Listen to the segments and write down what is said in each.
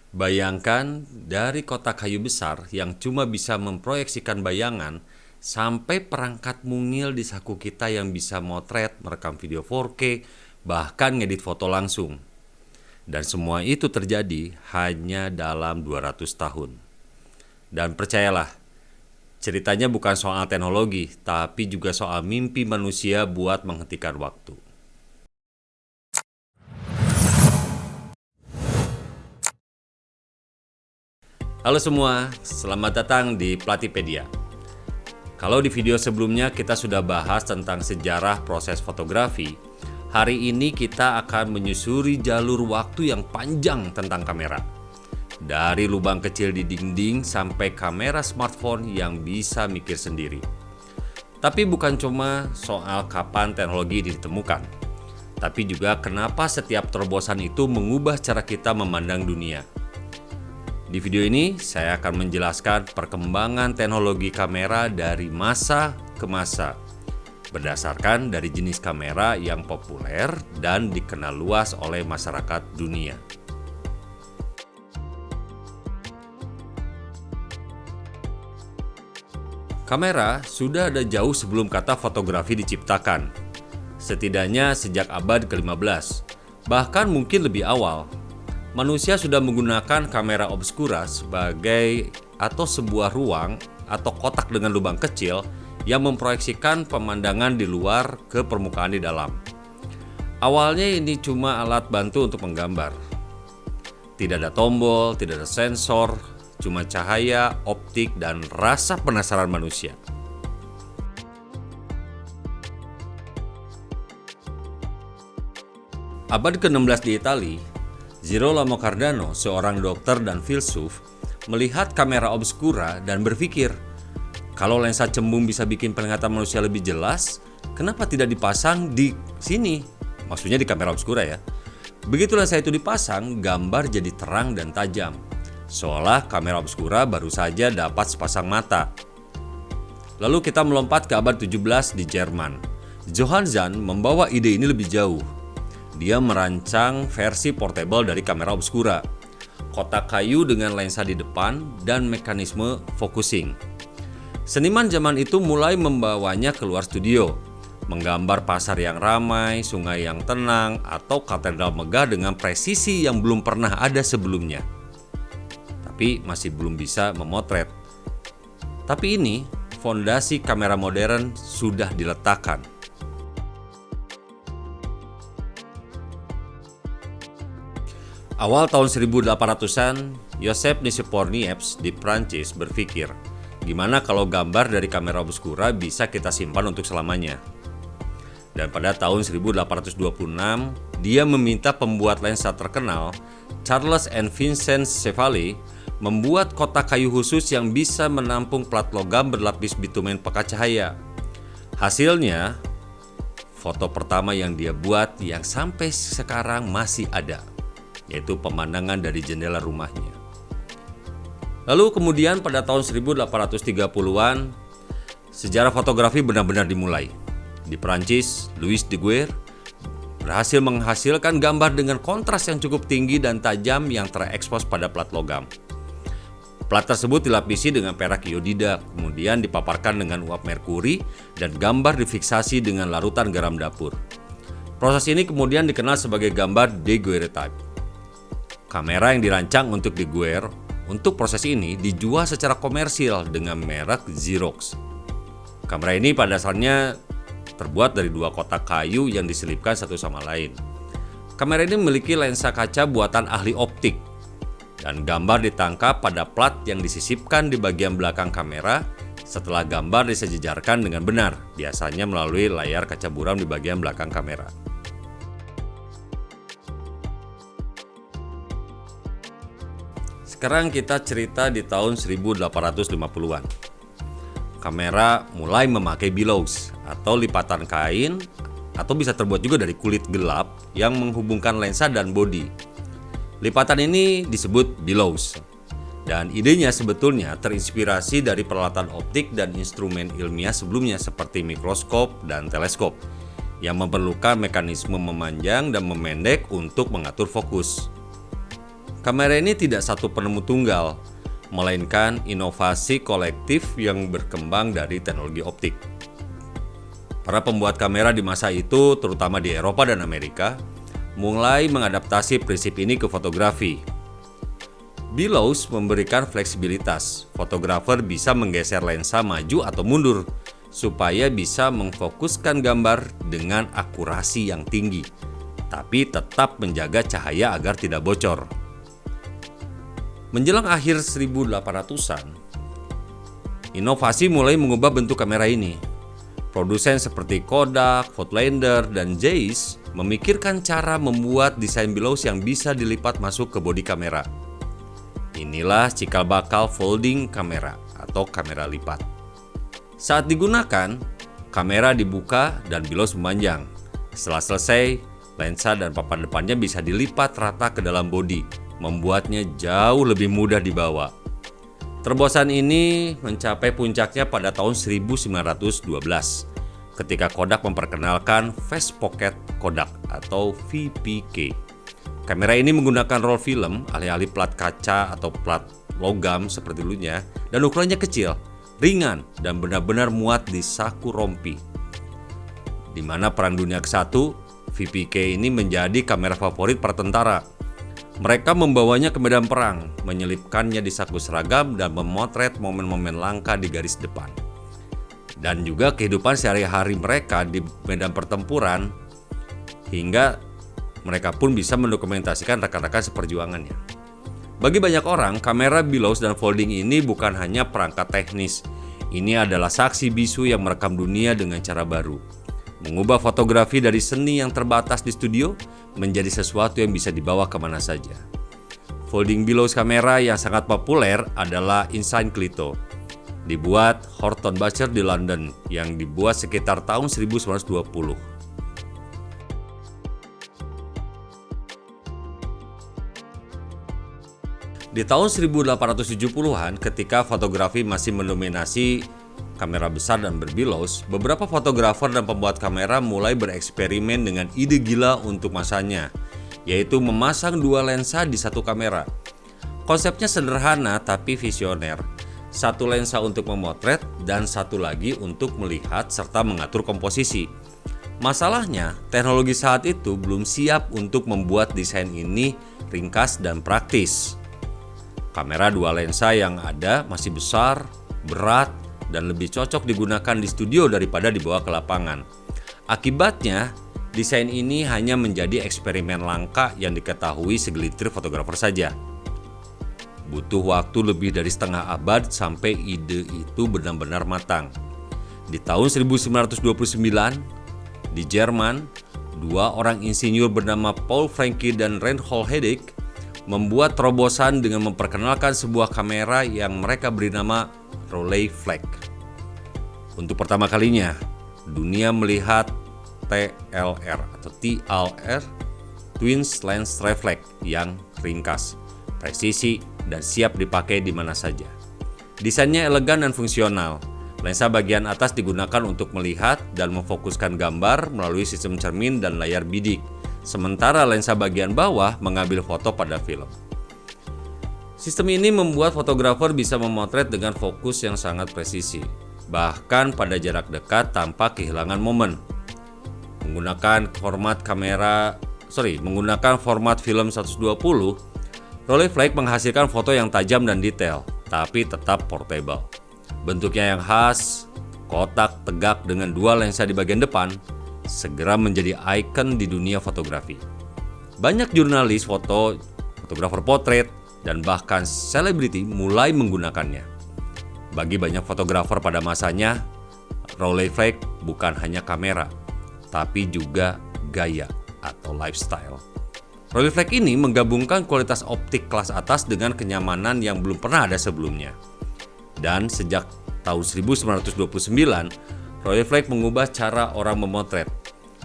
Bayangkan dari kotak kayu besar yang cuma bisa memproyeksikan bayangan sampai perangkat mungil di saku kita yang bisa motret, merekam video 4K, bahkan ngedit foto langsung. Dan semua itu terjadi hanya dalam 200 tahun. Dan percayalah, ceritanya bukan soal teknologi, tapi juga soal mimpi manusia buat menghentikan waktu. Halo semua, selamat datang di Platipedia. Kalau di video sebelumnya kita sudah bahas tentang sejarah proses fotografi, hari ini kita akan menyusuri jalur waktu yang panjang tentang kamera. Dari lubang kecil di dinding sampai kamera smartphone yang bisa mikir sendiri. Tapi bukan cuma soal kapan teknologi ini ditemukan, tapi juga kenapa setiap terobosan itu mengubah cara kita memandang dunia. Di video ini, saya akan menjelaskan perkembangan teknologi kamera dari masa ke masa, berdasarkan dari jenis kamera yang populer dan dikenal luas oleh masyarakat dunia. Kamera sudah ada jauh sebelum kata fotografi diciptakan, setidaknya sejak abad ke-15, bahkan mungkin lebih awal. Manusia sudah menggunakan kamera obscura sebagai atau sebuah ruang atau kotak dengan lubang kecil yang memproyeksikan pemandangan di luar ke permukaan di dalam. Awalnya ini cuma alat bantu untuk menggambar. Tidak ada tombol, tidak ada sensor, cuma cahaya, optik, dan rasa penasaran manusia. Abad ke-16 di Italia, Girolamo Cardano, seorang dokter dan filsuf, melihat kamera obscura dan berpikir, kalau lensa cembung bisa bikin penglihatan manusia lebih jelas, kenapa tidak dipasang di sini? Maksudnya di kamera obscura ya. Begitu lensa itu dipasang, gambar jadi terang dan tajam. Seolah kamera obscura baru saja dapat sepasang mata. Lalu kita melompat ke abad 17 di Jerman. Johann Zahn membawa ide ini lebih jauh. Dia merancang versi portable dari kamera obscura, kotak kayu dengan lensa di depan, dan mekanisme focusing. Seniman zaman itu mulai membawanya keluar studio, menggambar pasar yang ramai, sungai yang tenang, atau katedral megah dengan presisi yang belum pernah ada sebelumnya. Tapi masih belum bisa memotret. Tapi ini, fondasi kamera modern sudah diletakkan. Awal tahun 1800-an, Joseph Nicephore Niepce di Prancis berpikir, gimana kalau gambar dari kamera obscura bisa kita simpan untuk selamanya. Dan pada tahun 1826, dia meminta pembuat lensa terkenal, Charles and Vincent Chevalier, membuat kotak kayu khusus yang bisa menampung plat logam berlapis bitumen pekat cahaya. Hasilnya, foto pertama yang dia buat yang sampai sekarang masih ada, yaitu pemandangan dari jendela rumahnya. Lalu kemudian pada tahun 1830-an, sejarah fotografi benar-benar dimulai. Di Prancis, Louis Daguerre berhasil menghasilkan gambar dengan kontras yang cukup tinggi dan tajam yang terekspos pada plat logam. Plat tersebut dilapisi dengan perak iodida, kemudian dipaparkan dengan uap merkuri, dan gambar difiksasi dengan larutan garam dapur. Proses ini kemudian dikenal sebagai gambar daguerreotype. Kamera yang dirancang untuk Daguerre untuk proses ini dijual secara komersil dengan merek Xerox. Kamera ini pada dasarnya terbuat dari dua kotak kayu yang diselipkan satu sama lain. Kamera ini memiliki lensa kaca buatan ahli optik, dan gambar ditangkap pada plat yang disisipkan di bagian belakang kamera setelah gambar disejajarkan dengan benar, biasanya melalui layar kaca buram di bagian belakang kamera. Sekarang kita cerita di tahun 1850-an. Kamera mulai memakai billows atau lipatan kain, atau bisa terbuat juga dari kulit gelap yang menghubungkan lensa dan bodi. Lipatan ini disebut billows. Dan idenya sebetulnya terinspirasi dari peralatan optik dan instrumen ilmiah sebelumnya seperti mikroskop dan teleskop yang memerlukan mekanisme memanjang dan memendek untuk mengatur fokus. kamera ini tidak satu penemu tunggal, melainkan inovasi kolektif yang berkembang dari teknologi optik. Para pembuat kamera di masa itu, terutama di Eropa dan Amerika, mulai mengadaptasi prinsip ini ke fotografi. Bellows memberikan fleksibilitas. Fotografer bisa menggeser lensa maju atau mundur supaya bisa memfokuskan gambar dengan akurasi yang tinggi, tapi tetap menjaga cahaya agar tidak bocor. Menjelang akhir 1800-an, inovasi mulai mengubah bentuk kamera ini. Produsen seperti Kodak, Voigtlander, dan Zeiss memikirkan cara membuat desain Bellows yang bisa dilipat masuk ke bodi kamera. Inilah cikal bakal folding kamera atau kamera lipat. Saat digunakan, kamera dibuka dan Bellows memanjang. Setelah selesai, lensa dan papan depannya bisa dilipat rata ke dalam bodi, membuatnya jauh lebih mudah dibawa. Terobosan ini mencapai puncaknya pada tahun 1912 ketika Kodak memperkenalkan Fast Pocket Kodak atau VPK. Kamera ini menggunakan roll film alih-alih plat kaca atau plat logam seperti dulunya, dan ukurannya kecil, ringan, dan benar-benar muat di saku rompi. Di mana Perang Dunia ke-1, VPK ini menjadi kamera favorit para tentara. Mereka membawanya ke medan perang, menyelipkannya di saku seragam dan memotret momen-momen langka di garis depan. Dan juga kehidupan sehari-hari mereka di medan pertempuran, hingga mereka pun bisa mendokumentasikan rekan-rekan seperjuangannya. Bagi banyak orang, kamera Bellows dan folding ini bukan hanya perangkat teknis. Ini adalah saksi bisu yang merekam dunia dengan cara baru. Mengubah fotografi dari seni yang terbatas di studio menjadi sesuatu yang bisa dibawa kemana saja. Folding Bellows kamera yang sangat populer adalah Insign Clito. Dibuat Horton Butcher di London yang dibuat sekitar tahun 1920. Di tahun 1870-an, ketika fotografi masih mendominasi kamera besar dan berbillows, beberapa fotografer dan pembuat kamera mulai bereksperimen dengan ide gila untuk masanya, yaitu memasang dua lensa di satu kamera. Konsepnya sederhana tapi visioner. Satu lensa untuk memotret dan satu lagi untuk melihat serta mengatur komposisi. Masalahnya, teknologi saat itu belum siap untuk membuat desain ini ringkas dan praktis. Kamera dua lensa yang ada masih besar, berat, dan lebih cocok digunakan di studio daripada dibawa ke lapangan. Akibatnya, desain ini hanya menjadi eksperimen langka yang diketahui segelintir fotografer saja. Butuh waktu lebih dari setengah abad sampai ide itu benar-benar matang. Di tahun 1929, di Jerman, dua orang insinyur bernama Paul Franke dan Reinhold Heydrich membuat terobosan dengan memperkenalkan sebuah kamera yang mereka beri nama Rolleiflex. Untuk pertama kalinya, dunia melihat TLR atau TLR, Twin Lens Reflex, yang ringkas, presisi, dan siap dipakai di mana saja. Desainnya elegan dan fungsional. Lensa bagian atas digunakan untuk melihat dan memfokuskan gambar melalui sistem cermin dan layar bidik, sementara lensa bagian bawah mengambil foto pada film. Sistem ini membuat fotografer bisa memotret dengan fokus yang sangat presisi, bahkan pada jarak dekat tanpa kehilangan momen. Menggunakan format film 120, Rolleiflex menghasilkan foto yang tajam dan detail, tapi tetap portable. Bentuknya yang khas, kotak tegak dengan dua lensa di bagian depan, segera menjadi ikon di dunia fotografi. Banyak jurnalis foto, fotografer potret, dan bahkan selebriti mulai menggunakannya. Bagi banyak fotografer pada masanya, Rolleiflex bukan hanya kamera, tapi juga gaya atau lifestyle. Rolleiflex ini menggabungkan kualitas optik kelas atas dengan kenyamanan yang belum pernah ada sebelumnya. Dan sejak tahun 1929, Rolleiflex mengubah cara orang memotret,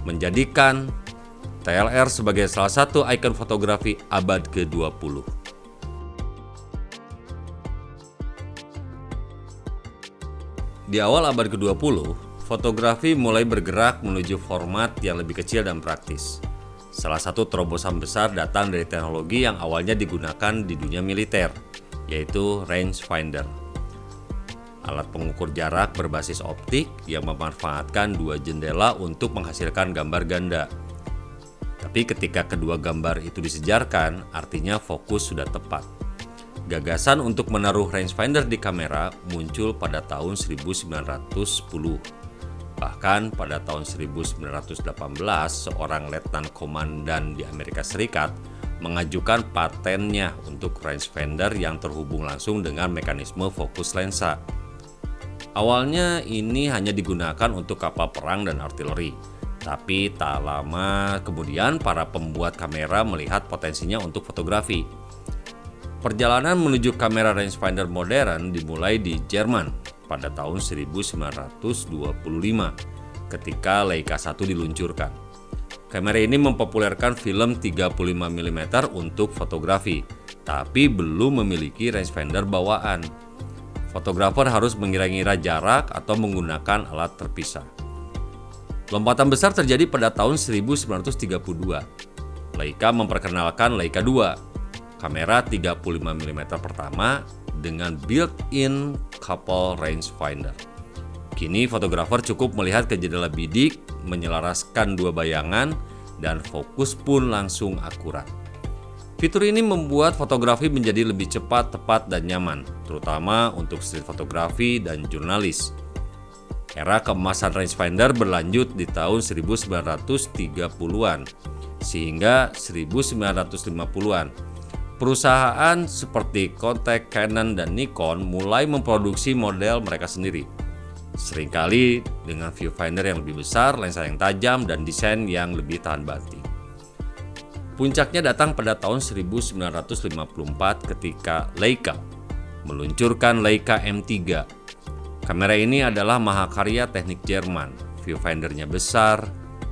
menjadikan TLR sebagai salah satu ikon fotografi abad ke-20. Di awal abad ke-20, fotografi mulai bergerak menuju format yang lebih kecil dan praktis. Salah satu terobosan besar datang dari teknologi yang awalnya digunakan di dunia militer, yaitu rangefinder. Alat pengukur jarak berbasis optik yang memanfaatkan dua jendela untuk menghasilkan gambar ganda. Tapi ketika kedua gambar itu disejarkan, artinya fokus sudah tepat. Gagasan untuk menaruh rangefinder di kamera muncul pada tahun 1910. Bahkan pada tahun 1918, seorang letnan komandan di Amerika Serikat mengajukan patennya untuk rangefinder yang terhubung langsung dengan mekanisme fokus lensa. Awalnya ini hanya digunakan untuk kapal perang dan artileri, tapi tak lama kemudian para pembuat kamera melihat potensinya untuk fotografi. Perjalanan menuju kamera rangefinder modern dimulai di Jerman pada tahun 1925 ketika Leica 1 diluncurkan. Kamera ini mempopulerkan film 35 mm untuk fotografi, tapi belum memiliki rangefinder bawaan. Fotografer harus mengira-ngira jarak atau menggunakan alat terpisah. Lompatan besar terjadi pada tahun 1932. Leica memperkenalkan Leica 2. Kamera 35 mm pertama dengan built-in couple rangefinder. Kini fotografer cukup melihat ke jendela bidik, menyelaraskan dua bayangan, dan fokus pun langsung akurat. Fitur ini membuat fotografi menjadi lebih cepat, tepat, dan nyaman, terutama untuk street fotografi dan jurnalis. Era keemasan rangefinder berlanjut di tahun 1930-an sehingga 1950-an. Perusahaan seperti Kodak, Canon, dan Nikon mulai memproduksi model mereka sendiri. Seringkali dengan viewfinder yang lebih besar, lensa yang tajam, dan desain yang lebih tahan banting. Puncaknya datang pada tahun 1954 ketika Leica meluncurkan Leica M3. Kamera ini adalah mahakarya teknik Jerman. Viewfindernya besar,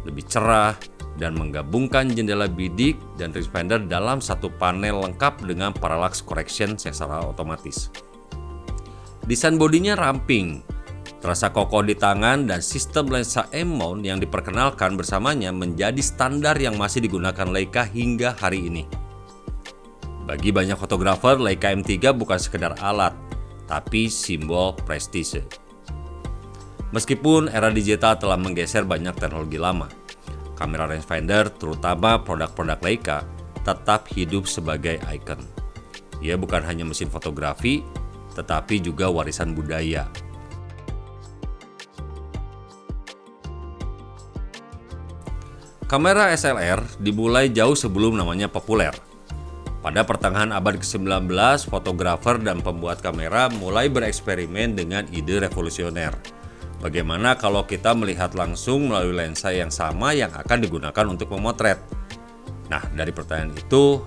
lebih cerah, dan menggabungkan jendela bidik dan rangefinder dalam satu panel lengkap dengan parallax correction secara otomatis. Desain bodinya ramping, terasa kokoh di tangan, dan sistem lensa M-mount yang diperkenalkan bersamanya menjadi standar yang masih digunakan Leica hingga hari ini. Bagi banyak fotografer, Leica M3 bukan sekedar alat, tapi simbol prestise. Meskipun era digital telah menggeser banyak teknologi lama, kamera rangefinder, terutama produk-produk Leica, tetap hidup sebagai ikon. Ia bukan hanya mesin fotografi, tetapi juga warisan budaya. Kamera SLR dimulai jauh sebelum namanya populer. Pada pertengahan abad ke-19, fotografer dan pembuat kamera mulai bereksperimen dengan ide revolusioner. Bagaimana kalau kita melihat langsung melalui lensa yang sama yang akan digunakan untuk memotret? Nah, dari pertanyaan itu,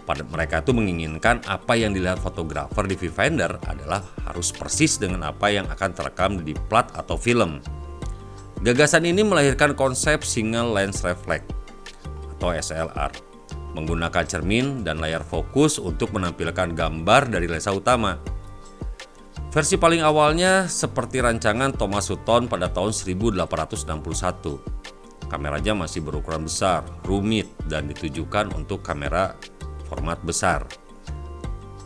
mereka itu menginginkan apa yang dilihat fotografer di viewfinder adalah harus persis dengan apa yang akan terekam di plat atau film. Gagasan ini melahirkan konsep single lens reflex atau SLR, menggunakan cermin dan layar fokus untuk menampilkan gambar dari lensa utama. Versi paling awalnya seperti rancangan Thomas Sutton pada tahun 1861. Kameranya masih berukuran besar, rumit, dan ditujukan untuk kamera format besar.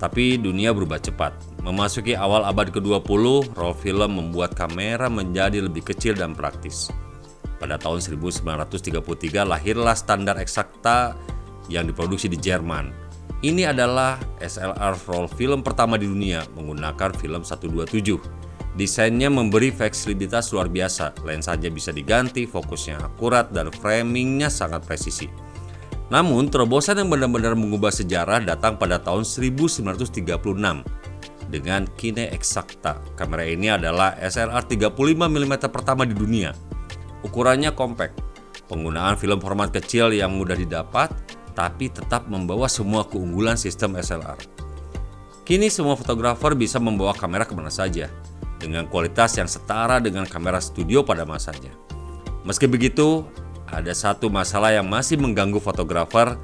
Tapi dunia berubah cepat. Memasuki awal abad ke-20, roll film membuat kamera menjadi lebih kecil dan praktis. Pada tahun 1933 lahirlah standar Exakta yang diproduksi di Jerman. Ini adalah SLR roll film pertama di dunia menggunakan film 127. Desainnya memberi fleksibilitas luar biasa, lensanya bisa diganti, fokusnya akurat, dan framingnya sangat presisi. Namun, terobosan yang benar-benar mengubah sejarah datang pada tahun 1936 dengan Kine Exakta. Kamera ini adalah SLR 35 mm pertama di dunia. Ukurannya compact, penggunaan film format kecil yang mudah didapat, tapi tetap membawa semua keunggulan sistem SLR. Kini semua fotografer bisa membawa kamera kemana saja, dengan kualitas yang setara dengan kamera studio pada masanya. Meski begitu, ada satu masalah yang masih mengganggu fotografer.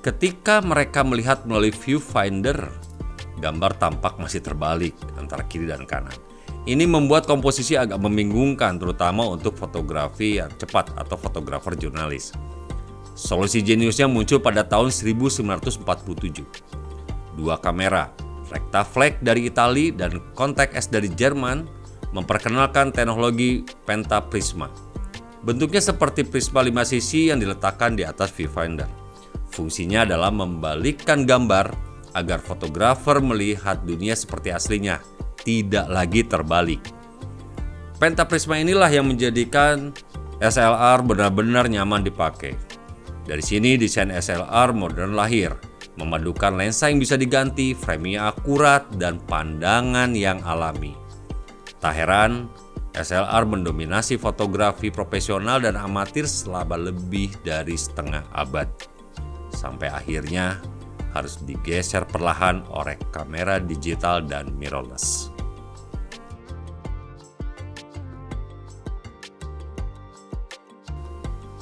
Ketika mereka melihat melalui viewfinder, gambar tampak masih terbalik antara kiri dan kanan. Ini membuat komposisi agak membingungkan, terutama untuk fotografi yang cepat atau fotografer jurnalis. Solusi jeniusnya muncul pada tahun 1947. Dua kamera, Rectaflex dari Italia dan Contact S dari Jerman, memperkenalkan teknologi pentaprisma. Bentuknya seperti prisma 5 sisi yang diletakkan di atas viewfinder. Fungsinya adalah membalikkan gambar agar fotografer melihat dunia seperti aslinya, tidak lagi terbalik. Pentaprisma inilah yang menjadikan SLR benar-benar nyaman dipakai. Dari sini desain SLR modern lahir, memadukan lensa yang bisa diganti, frame-nya akurat, dan pandangan yang alami. Tak heran, SLR mendominasi fotografi profesional dan amatir selama lebih dari setengah abad. Sampai akhirnya harus digeser perlahan oleh kamera digital dan mirrorless.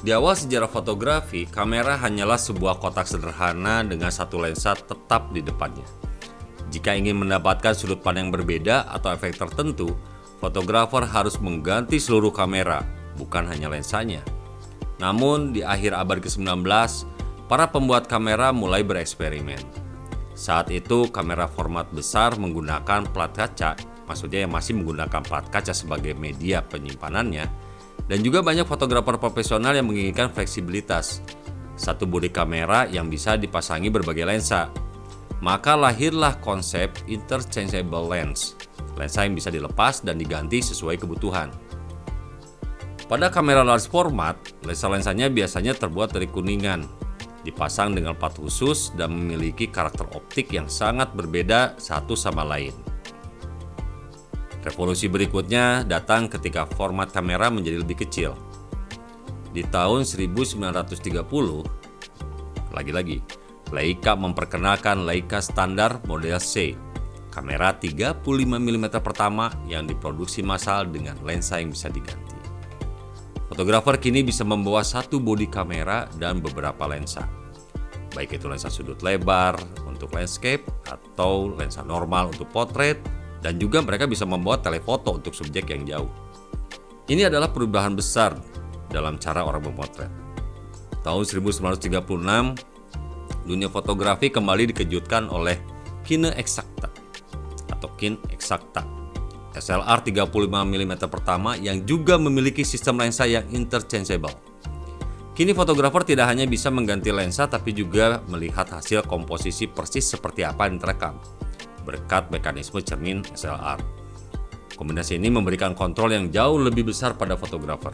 Di awal sejarah fotografi, kamera hanyalah sebuah kotak sederhana dengan satu lensa tetap di depannya. Jika ingin mendapatkan sudut pandang yang berbeda atau efek tertentu, fotografer harus mengganti seluruh kamera, bukan hanya lensanya. Namun, di akhir abad ke-19, para pembuat kamera mulai bereksperimen. Saat itu, kamera format besar menggunakan plat kaca, maksudnya yang masih menggunakan plat kaca sebagai media penyimpanannya, dan juga banyak fotografer profesional yang menginginkan fleksibilitas. Satu bodi kamera yang bisa dipasangi berbagai lensa. Maka lahirlah konsep interchangeable lens. Lensa yang bisa dilepas dan diganti sesuai kebutuhan. Pada kamera large format, lensa-lensanya biasanya terbuat dari kuningan, dipasang dengan plat khusus dan memiliki karakter optik yang sangat berbeda satu sama lain. Revolusi berikutnya datang ketika format kamera menjadi lebih kecil. Di tahun 1930, lagi-lagi, Leica memperkenalkan Leica standar model C, kamera 35 mm pertama yang diproduksi massal dengan lensa yang bisa diganti. Fotografer kini bisa membawa satu bodi kamera dan beberapa lensa, baik itu lensa sudut lebar untuk landscape atau lensa normal untuk potret, dan juga mereka bisa membawa telefoto untuk subjek yang jauh. Ini adalah perubahan besar dalam cara orang memotret. Tahun 1936, dunia fotografi kembali dikejutkan oleh Kine Exacta atau Kin Exacta, SLR 35 mm pertama yang juga memiliki sistem lensa yang interchangeable. Kini fotografer tidak hanya bisa mengganti lensa tapi juga melihat hasil komposisi persis seperti apa yang terekam, berkat mekanisme cermin SLR. Kombinasi ini memberikan kontrol yang jauh lebih besar pada fotografer.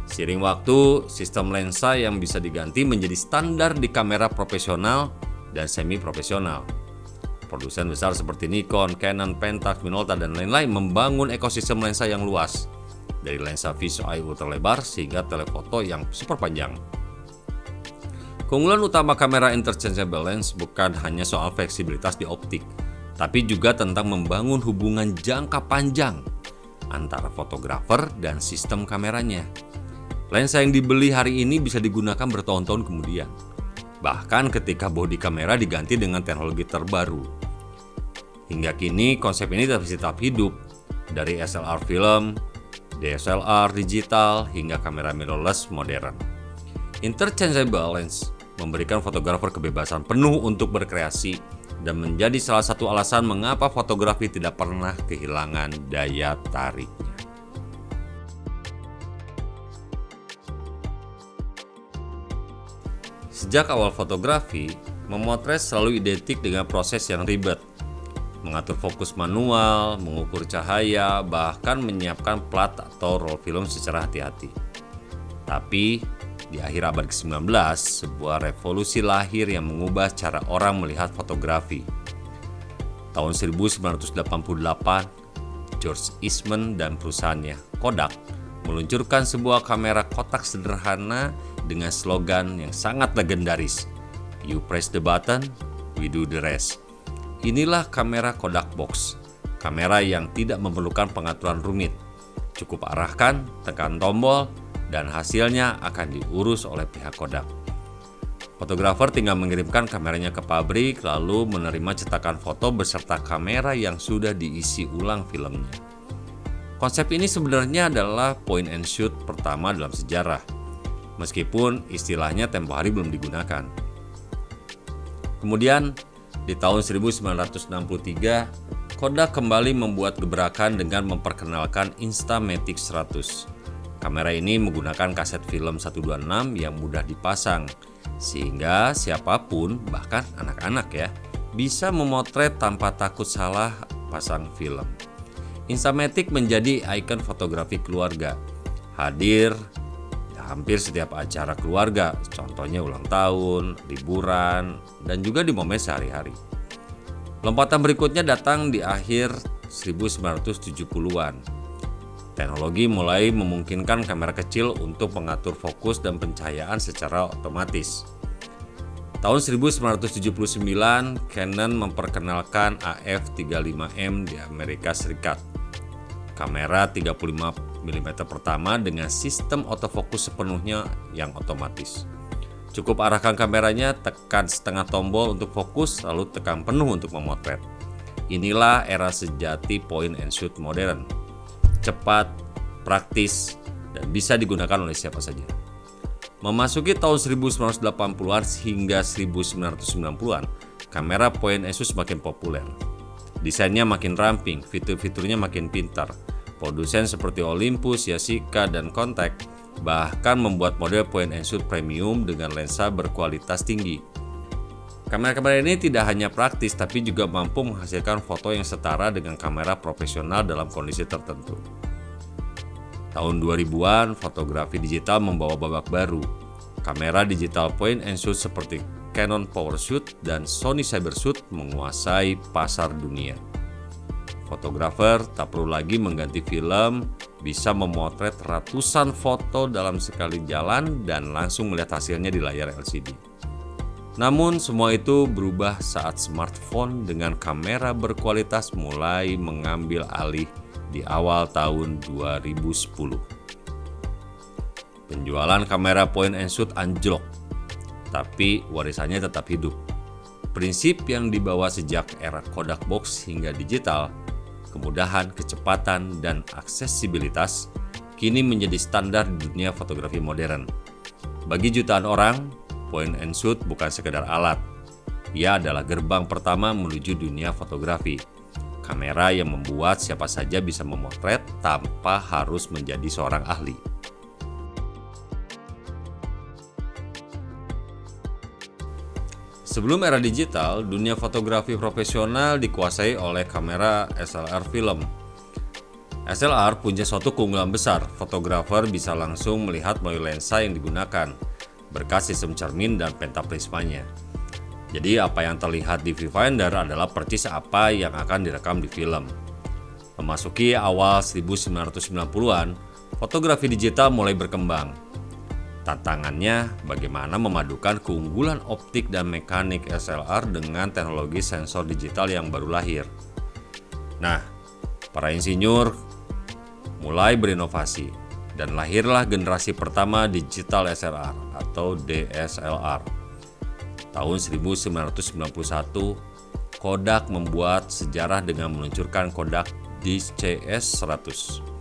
Seiring waktu, sistem lensa yang bisa diganti menjadi standar di kamera profesional dan semi-profesional. Produsen besar seperti Nikon, Canon, Pentax, Minolta, dan lain-lain membangun ekosistem lensa yang luas, dari lensa fisheye ultralebar sehingga telefoto yang super panjang. Keunggulan utama kamera interchangeable lens bukan hanya soal fleksibilitas di optik, tapi juga tentang membangun hubungan jangka panjang antara fotografer dan sistem kameranya. Lensa yang dibeli hari ini bisa digunakan bertahun-tahun kemudian, bahkan ketika bodi kamera diganti dengan teknologi terbaru. Hingga kini konsep ini tetap hidup, dari SLR film, DSLR digital, hingga kamera mirrorless modern. Interchangeable lens memberikan fotografer kebebasan penuh untuk berkreasi dan menjadi salah satu alasan mengapa fotografi tidak pernah kehilangan daya tariknya. Sejak awal fotografi, memotret selalu identik dengan proses yang ribet. Mengatur fokus manual, mengukur cahaya, bahkan menyiapkan plat atau roll film secara hati-hati. Tapi, di akhir abad ke-19, sebuah revolusi lahir yang mengubah cara orang melihat fotografi. Tahun 1988, George Eastman dan perusahaannya, Kodak, meluncurkan sebuah kamera kotak sederhana dengan slogan yang sangat legendaris, "You press the button, we do the rest." Inilah kamera Kodak Box, kamera yang tidak memerlukan pengaturan rumit. Cukup arahkan, tekan tombol, dan hasilnya akan diurus oleh pihak Kodak. Fotografer tinggal mengirimkan kameranya ke pabrik, lalu menerima cetakan foto beserta kamera yang sudah diisi ulang filmnya. Konsep ini sebenarnya adalah point and shoot pertama dalam sejarah. meskipun istilahnya tempo hari belum digunakan. Kemudian di tahun 1963, Kodak kembali membuat gebrakan dengan memperkenalkan Instamatic 100. Kamera ini menggunakan kaset film 126 yang mudah dipasang, sehingga siapapun, bahkan anak-anak ya, bisa memotret tanpa takut salah pasang film. Instamatic menjadi ikon fotografi keluarga, hadir hampir setiap acara keluarga, contohnya ulang tahun, liburan, dan juga di momen sehari-hari. Lompatan berikutnya datang di akhir 1970-an. Teknologi mulai memungkinkan kamera kecil untuk mengatur fokus dan pencahayaan secara otomatis. Tahun 1979, Canon memperkenalkan AF-35M di Amerika Serikat. Kamera 35 mm pertama dengan sistem autofokus sepenuhnya yang otomatis. Cukup arahkan kameranya, tekan setengah tombol untuk fokus, lalu tekan penuh untuk memotret. Inilah era sejati point and shoot modern. Cepat, praktis, dan bisa digunakan oleh siapa saja. Memasuki tahun 1980-an hingga 1990-an, kamera point and shoot semakin populer. Desainnya makin ramping, fitur-fiturnya makin pintar. Produsen seperti Olympus, Yashica, dan Contact bahkan membuat model point and shoot premium dengan lensa berkualitas tinggi. Kamera-kamera ini tidak hanya praktis tapi juga mampu menghasilkan foto yang setara dengan kamera profesional dalam kondisi tertentu. Tahun 2000-an, fotografi digital membawa babak baru. Kamera digital point and shoot seperti Canon PowerShoot dan Sony CyberShoot menguasai pasar dunia. Fotografer tak perlu lagi mengganti film, bisa memotret ratusan foto dalam sekali jalan dan langsung melihat hasilnya di layar LCD. Namun semua itu berubah saat smartphone dengan kamera berkualitas mulai mengambil alih di awal tahun 2010. Penjualan kamera point and shoot anjlok, tapi warisannya tetap hidup. Prinsip yang dibawa sejak era Kodak Box hingga digital, kemudahan, kecepatan, dan aksesibilitas kini menjadi standar di dunia fotografi modern. Bagi jutaan orang, point and shoot bukan sekedar alat. Ia adalah gerbang pertama menuju dunia fotografi. Kamera yang membuat siapa saja bisa memotret tanpa harus menjadi seorang ahli. Sebelum era digital, dunia fotografi profesional dikuasai oleh kamera SLR film. SLR punya suatu keunggulan besar, fotografer bisa langsung melihat melalui lensa yang digunakan, berkat sistem cermin dan pentaprismanya. Jadi apa yang terlihat di viewfinder adalah persis apa yang akan direkam di film. Memasuki awal 1990-an, fotografi digital mulai berkembang. Tantangannya bagaimana memadukan keunggulan optik dan mekanik SLR dengan teknologi sensor digital yang baru lahir. Nah, para insinyur mulai berinovasi dan lahirlah generasi pertama digital SLR atau DSLR. Tahun 1991, Kodak membuat sejarah dengan meluncurkan Kodak DCS-100.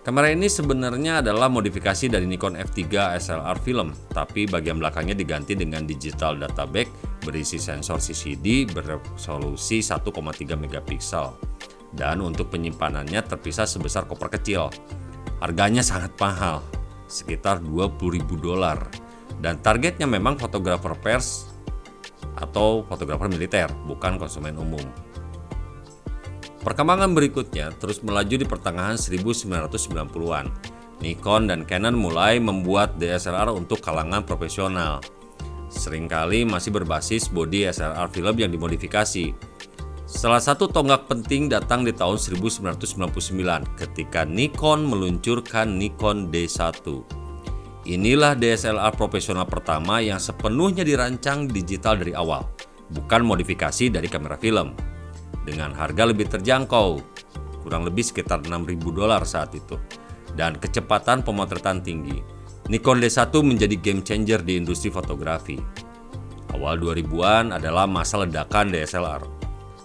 Kamera ini sebenarnya adalah modifikasi dari Nikon F3 SLR film, tapi bagian belakangnya diganti dengan digital data bag berisi sensor CCD beresolusi 1,3 megapiksel. Dan untuk penyimpanannya terpisah sebesar koper kecil. Harganya sangat mahal, sekitar $20.000. Dan targetnya memang fotografer pers atau fotografer militer, bukan konsumen umum. Perkembangan berikutnya terus melaju di pertengahan 1990-an. Nikon dan Canon mulai membuat DSLR untuk kalangan profesional. Seringkali masih berbasis bodi SLR film yang dimodifikasi. Salah satu tonggak penting datang di tahun 1999 ketika Nikon meluncurkan Nikon D1. Inilah DSLR profesional pertama yang sepenuhnya dirancang digital dari awal, bukan modifikasi dari kamera film. Dengan harga lebih terjangkau, kurang lebih sekitar $6.000 saat itu, dan kecepatan pemotretan tinggi. Nikon D1 menjadi game changer di industri fotografi. Awal 2000-an adalah masa ledakan DSLR.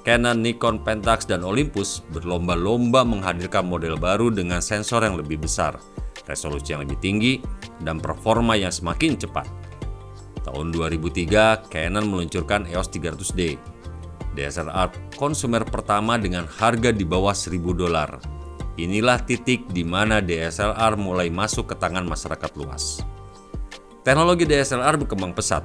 Canon, Nikon, Pentax, dan Olympus berlomba-lomba menghadirkan model baru dengan sensor yang lebih besar, resolusi yang lebih tinggi, dan performa yang semakin cepat. Tahun 2003, Canon meluncurkan EOS 300D, DSLR konsumer pertama dengan harga di bawah $1.000. Inilah titik di mana DSLR mulai masuk ke tangan masyarakat luas. Teknologi DSLR berkembang pesat.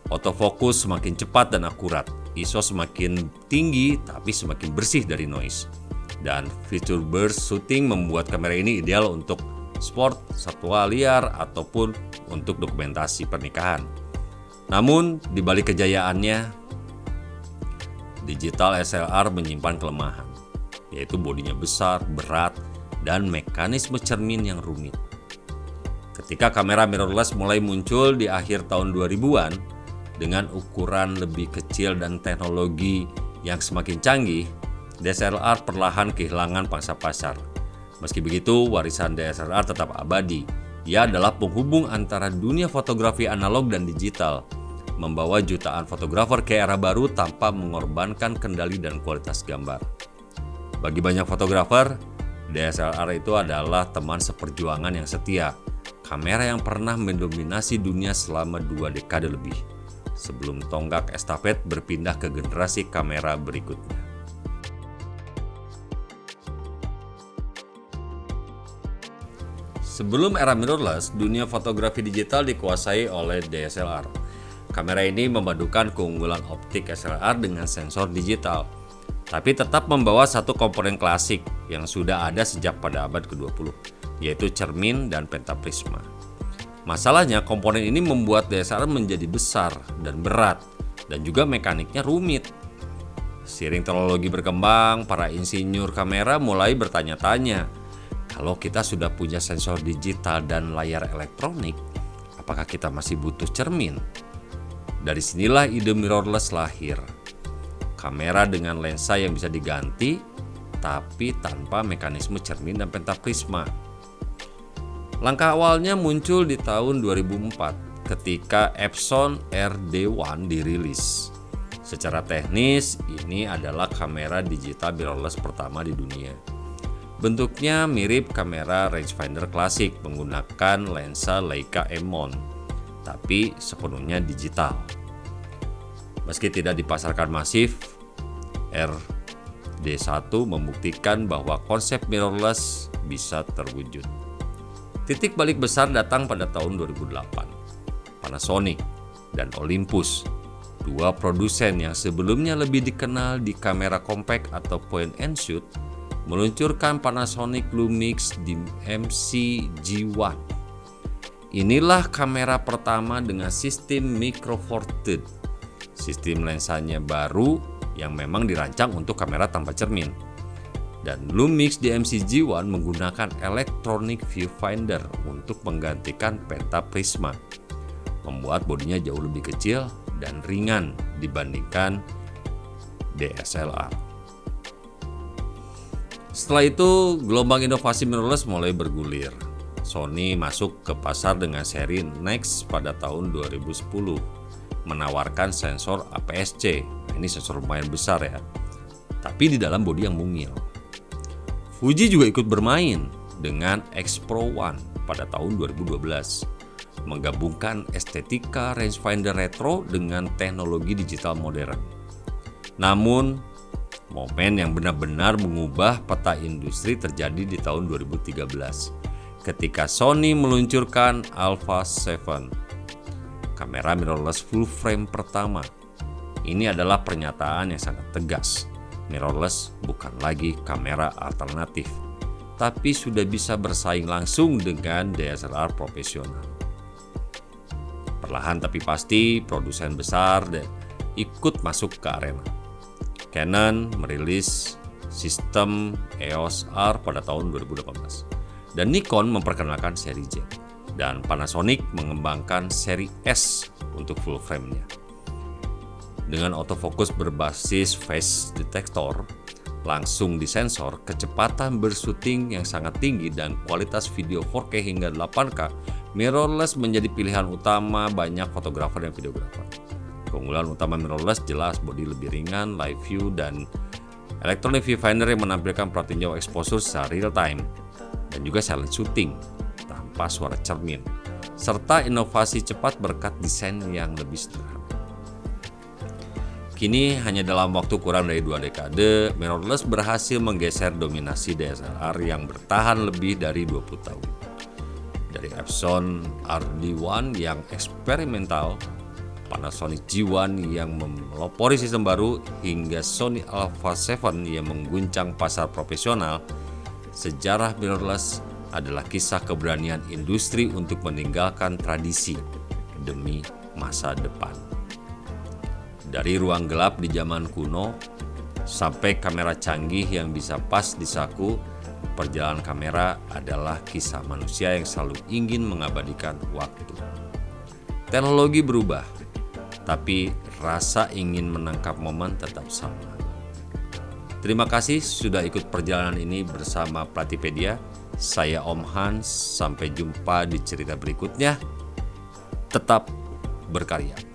Autofocus semakin cepat dan akurat, ISO semakin tinggi tapi semakin bersih dari noise. Dan fitur burst shooting membuat kamera ini ideal untuk sport, satwa liar, ataupun untuk dokumentasi pernikahan. Namun, di balik kejayaannya, digital SLR menyimpan kelemahan, yaitu bodinya besar, berat, dan mekanisme cermin yang rumit. Ketika kamera mirrorless mulai muncul di akhir tahun 2000-an, dengan ukuran lebih kecil dan teknologi yang semakin canggih, DSLR perlahan kehilangan pangsa pasar. Meski begitu, warisan DSLR tetap abadi. Ia adalah penghubung antara dunia fotografi analog dan digital, membawa jutaan fotografer ke era baru tanpa mengorbankan kendali dan kualitas gambar. Bagi banyak fotografer, DSLR itu adalah teman seperjuangan yang setia, kamera yang pernah mendominasi dunia selama 2 dekade lebih, sebelum tonggak estafet berpindah ke generasi kamera berikutnya. Sebelum era mirrorless, dunia fotografi digital dikuasai oleh DSLR. Kamera ini memadukan keunggulan optik SLR dengan sensor digital, tapi tetap membawa satu komponen klasik yang sudah ada sejak pada abad ke-20, yaitu cermin dan pentaprisma. Masalahnya, komponen ini membuat DSLR menjadi besar dan berat, dan juga mekaniknya rumit. Seiring teknologi berkembang, para insinyur kamera mulai bertanya-tanya, kalau kita sudah punya sensor digital dan layar elektronik, apakah kita masih butuh cermin? Dari sinilah ide mirrorless lahir. Kamera dengan lensa yang bisa diganti, tapi tanpa mekanisme cermin dan pentaprisma. Langkah awalnya muncul di tahun 2004 ketika Epson RD1 dirilis. Secara teknis, ini adalah kamera digital mirrorless pertama di dunia. Bentuknya mirip kamera rangefinder klasik menggunakan lensa Leica M1, tapi sepenuhnya digital. Meski tidak dipasarkan masif, RD1 membuktikan bahwa konsep mirrorless bisa terwujud. Titik balik besar datang pada tahun 2008. Panasonic dan Olympus, dua produsen yang sebelumnya lebih dikenal di kamera compact atau point and shoot, meluncurkan Panasonic Lumix MC-G1. Inilah kamera pertama dengan sistem Micro Four Thirds. Sistem lensanya baru yang memang dirancang untuk kamera tanpa cermin. Dan Lumix MC-G1 menggunakan electronic viewfinder untuk menggantikan pentaprisma, membuat bodinya jauh lebih kecil dan ringan dibandingkan DSLR. Setelah itu, gelombang inovasi mirrorless mulai bergulir. Sony masuk ke pasar dengan seri Nex pada tahun 2010, menawarkan sensor APS-C. Ini sensor lumayan besar ya, tapi di dalam bodi yang mungil. Fuji juga ikut bermain dengan X-Pro One pada tahun 2012, menggabungkan estetika rangefinder retro dengan teknologi digital modern. Namun, momen yang benar-benar mengubah peta industri terjadi di tahun 2013 ketika Sony meluncurkan Alpha 7, kamera mirrorless full frame pertama. Ini adalah pernyataan yang sangat tegas. Mirrorless bukan lagi kamera alternatif, tapi sudah bisa bersaing langsung dengan DSLR profesional. Perlahan tapi pasti, produsen besar ikut masuk ke arena. Canon merilis sistem EOS R pada tahun 2018 dan Nikon memperkenalkan seri Z, dan Panasonic mengembangkan seri S untuk full frame-nya. Dengan autofocus berbasis face detector langsung disensor, kecepatan bersyuting yang sangat tinggi dan kualitas video 4K hingga 8K, mirrorless menjadi pilihan utama banyak fotografer dan videografer. Keunggulan utama mirrorless jelas bodi lebih ringan, live view, dan electronic viewfinder yang menampilkan perhatian jauh exposure secara real time, dan juga silent shooting. tanpa suara cermin, serta inovasi cepat berkat desain yang lebih sederhana. Kini hanya dalam waktu kurang dari 2 dekade, mirrorless berhasil menggeser dominasi DSLR yang bertahan lebih dari 20 tahun. Dari Epson RD1 yang eksperimental, Panasonic G1 yang melopori sistem baru, hingga Sony Alpha 7 yang mengguncang pasar profesional, sejarah mirrorless adalah kisah keberanian industri untuk meninggalkan tradisi demi masa depan. Dari ruang gelap di zaman kuno sampai kamera canggih yang bisa pas di saku, perjalanan kamera adalah kisah manusia yang selalu ingin mengabadikan waktu. Teknologi berubah, tapi rasa ingin menangkap momen tetap sama. Terima kasih sudah ikut perjalanan ini bersama Platipedia. Saya Om Hans, sampai jumpa di cerita berikutnya. Tetap berkarya.